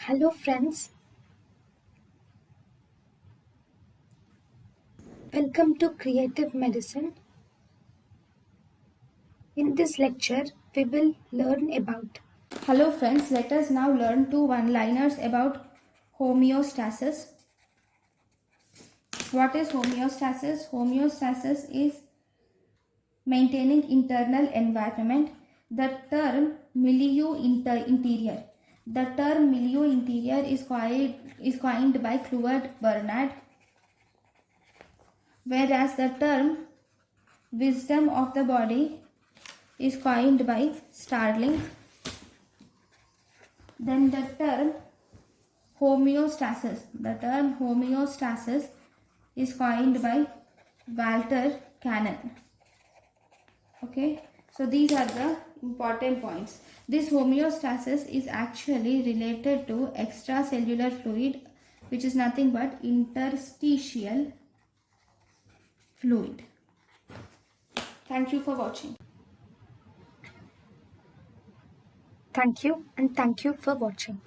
Hello friends, welcome to Creative Medicine. In this lecture, we will learn about. Hello friends, let us now learn two one-liners about homeostasis. What is homeostasis? Homeostasis is maintaining internal environment. The term milieu interior. The term milieu interior is coined by Claude Bernard, whereas the term wisdom of the body is coined by Starling. Then the term homeostasis. The term homeostasis is coined by Walter Cannon. Okay, so these are the important points. This homeostasis is actually related to extracellular fluid, which is nothing but interstitial fluid. Thank you for watching. Thank you and thank you for watching.